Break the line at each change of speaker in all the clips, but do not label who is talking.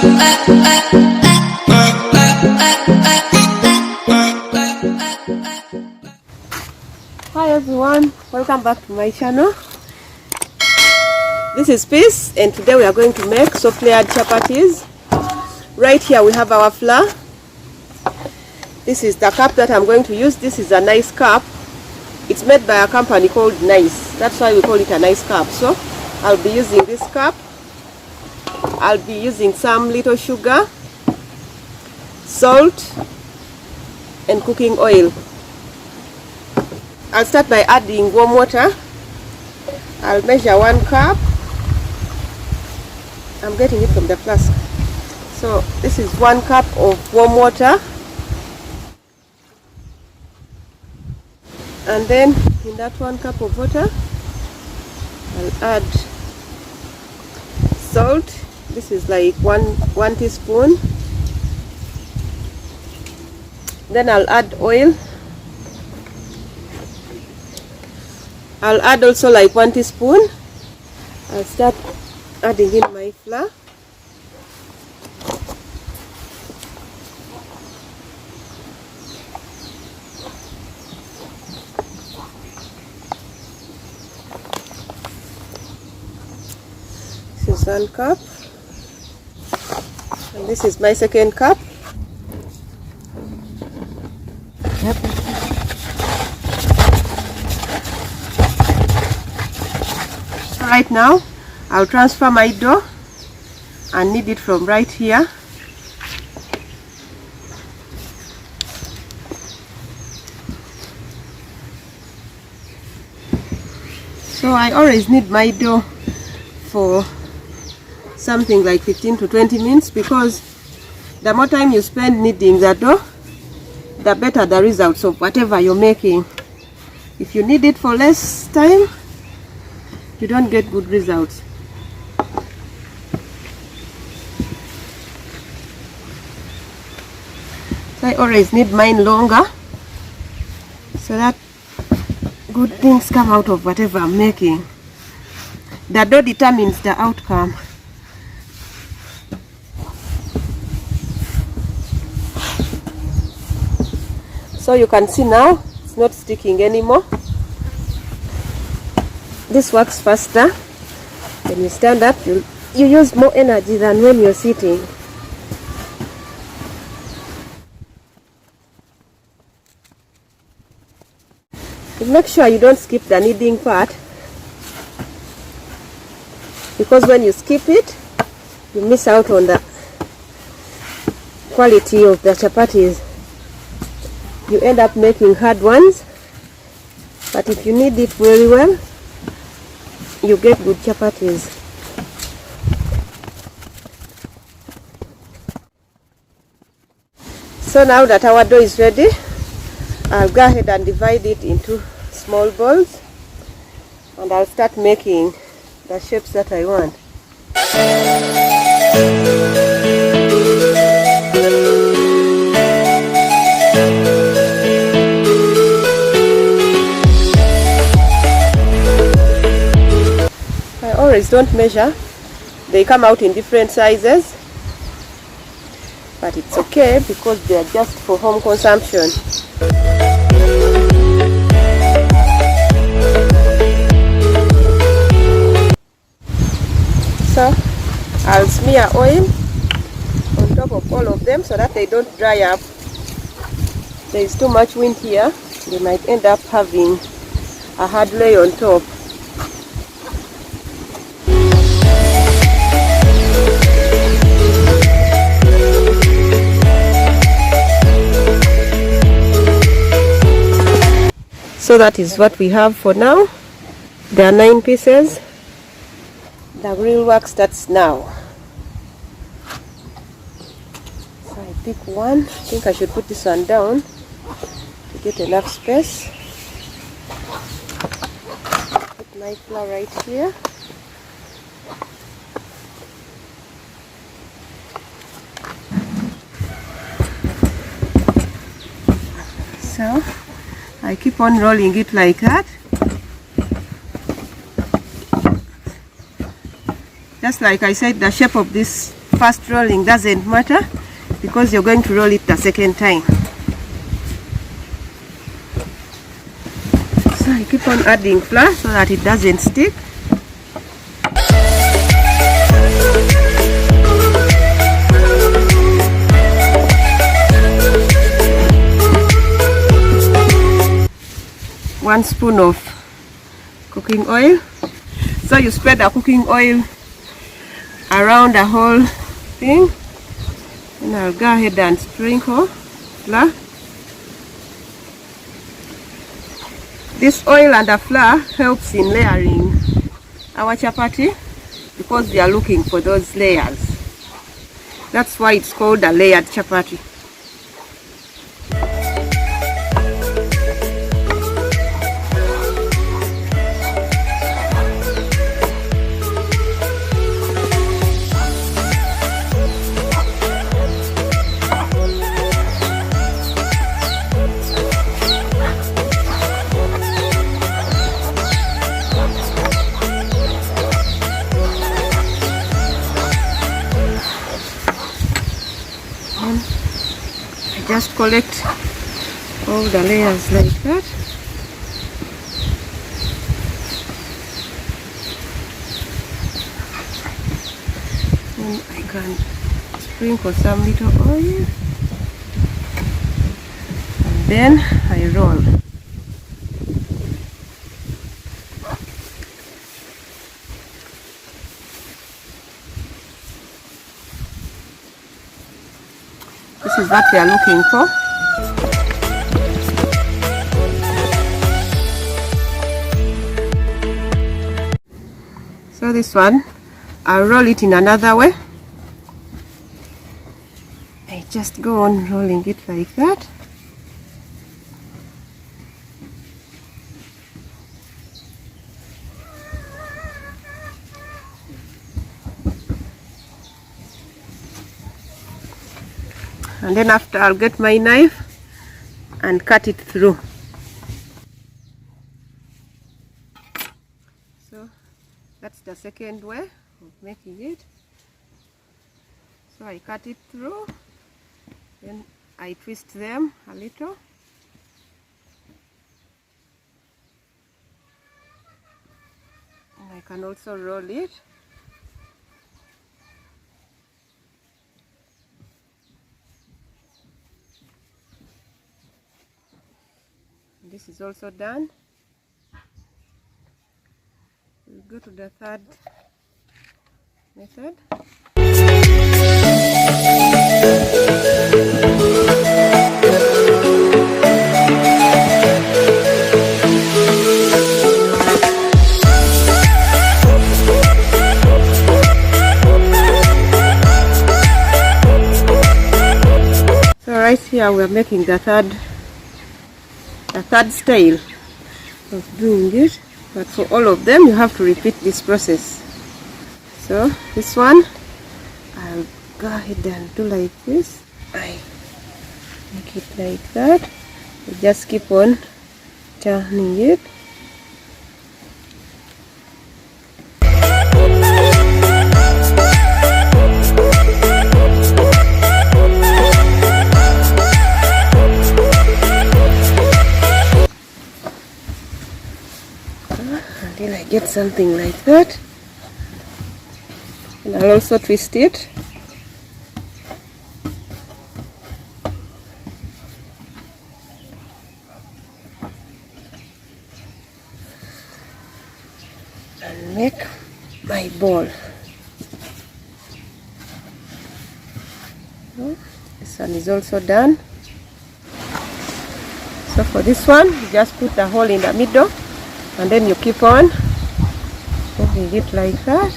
Hi everyone, welcome back to my channel. This is Peace, and today we are going to make soft layered chapatis. Right here we have our flour. This is the cup that I'm going to use. This is a nice cup. It's made by a company called Nice. That's why we call it a nice cup. So I'll be using this cup. I'll be using some little sugar, salt, and cooking oil. I'll start by adding warm water. I'll measure 1 cup. I'm getting it from the flask. So this is 1 cup of warm water. And then in that 1 cup of water, I'll add salt. This is like one teaspoon. Then I'll add oil. I'll add also like 1 teaspoon. I'll start adding in my flour. This is 1 cup. And this is my 2nd cup. Right now, I'll transfer my dough and knead it from right here. So I always knead my dough for something like 15 to 20 minutes, because the more time you spend kneading the dough, the better the results of whatever you're making. If you knead it for less time, you don't get good results. So I always need mine longer, so that good things come out of whatever I'm making. The dough determines the outcome. So you can see now it's not sticking anymore. This works faster. When you stand up, you use more energy than when you're sitting. Make sure you don't skip the kneading part, because when you skip it, you miss out on the quality of the chapatis. You end up making hard ones, but if you knead it very well, you get good chapatis. So now that our dough is ready, I'll go ahead and divide it into small balls, and I'll start making the shapes that I want. I always don't measure. They come out in different sizes, but it's okay because they are just for home consumption. So I'll smear oil on top of all of them so that they don't dry up. There is too much wind here, they might end up having a hard layer on top. So that is what we have for now. There are 9 pieces. The real work starts now. So I pick one. I think I should put this one down to get enough space. Put my flour right here. So I keep on rolling it like that. Just like I said, the shape of this first rolling doesn't matter, because you're going to roll it the second time. So I keep on adding flour so that it doesn't stick. One spoon of cooking oil. So you spread the cooking oil around the whole thing, and I'll go ahead and sprinkle flour. This oil and the flour helps in layering our chapati, because we are looking for those layers. That's why it's called a layered chapati. Just collect all the layers like that. And I can sprinkle some little oil, and then I roll. This is what we are looking for. So this one, I'll roll it in another way. I just go on rolling it like that. And then after, I'll get my knife and cut it through. So that's the second way of making it. So I cut it through, then I twist them a little. And I can also roll it. This is also done. We'll go to the third method. So right here we're making the third style of doing it, but for all of them you have to repeat this process. So this one, I'll go ahead and do like this. I make it like that. You just keep on turning it. Until I get something like that, and I'll also twist it. And make my ball. This one is also done. So for this one, you just put a hole in the middle, and then you keep on moving it like that.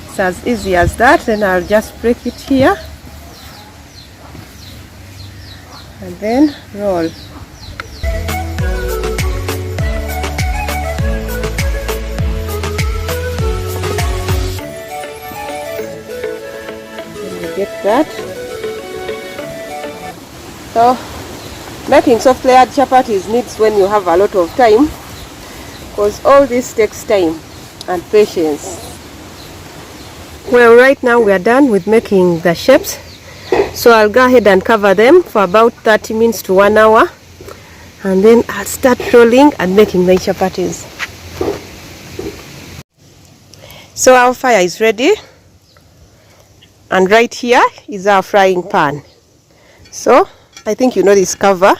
It's as easy as that. Then I'll just break it here and then roll. Get that. So making soft layered chapatis needs when you have a lot of time, because all this takes time and patience. Well, right now we are done with making the shapes, so I'll go ahead and cover them for about 30 minutes to 1 hour, and then I'll start rolling and making the chapatis. So our fire is ready, and right here is our frying pan. So I think you know this cover.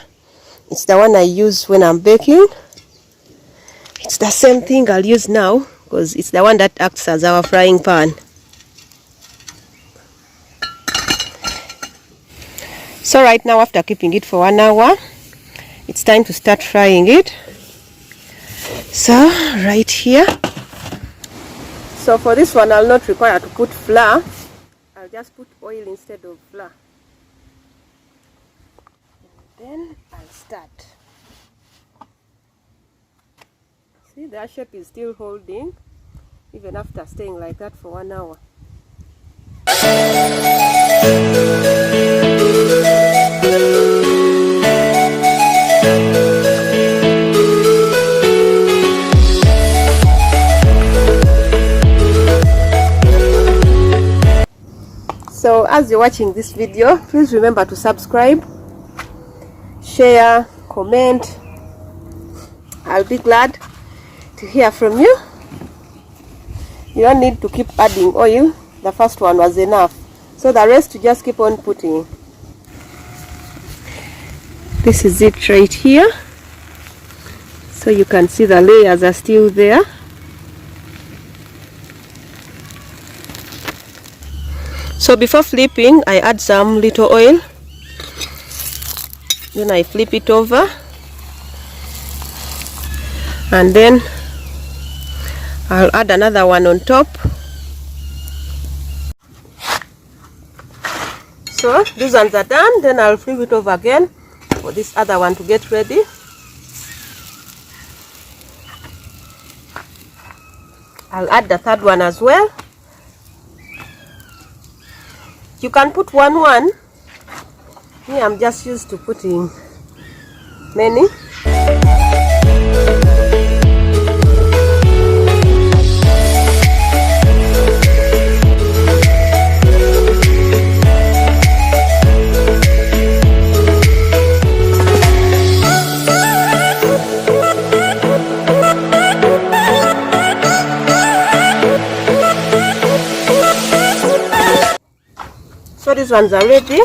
It's the one I use when I'm baking. It's the same thing I'll use now, because it's the one that acts as our frying pan. So right now, after keeping it for 1 hour, it's time to start frying it. So right here. So for this one, I'll not require to put flour. I'll just put oil instead of flour. Then I'll start. See, the shape is still holding even after staying like that for 1 hour. So as you're watching this video, please remember to subscribe, share, comment. I'll be glad to hear from you. You don't need to keep adding oil. The first one was enough, so the rest you just keep on putting. This is it right here, so you can see the layers are still there. So before flipping, I add some little oil, then I flip it over, and then I'll add another one on top. So these ones are done, then I'll flip it over again for this other one to get ready. I'll add the third one as well. You can put one. Me, I'm just used to putting many. So these ones are ready.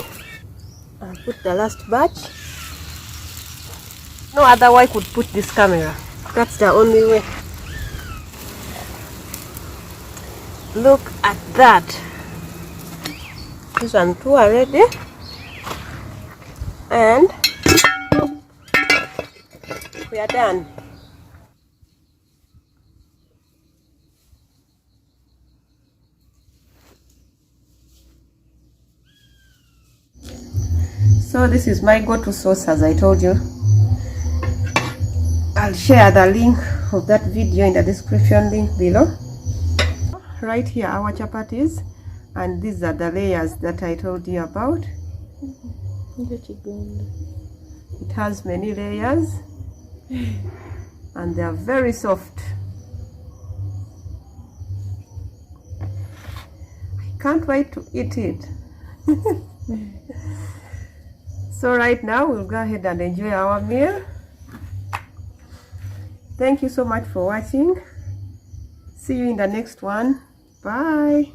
I'll put the last batch. No other way I could put this camera. That's the only way. Look at that. These one two are ready. And we are done. So this is my go-to sauce, as I told you. I'll share the link of that video in the description link below. Right here our chapatis, and these are the layers that I told you about. It has many layers and they are very soft. I can't wait to eat it. So right now we'll go ahead and enjoy our meal. Thank you so much for watching. See you in the next one. Bye.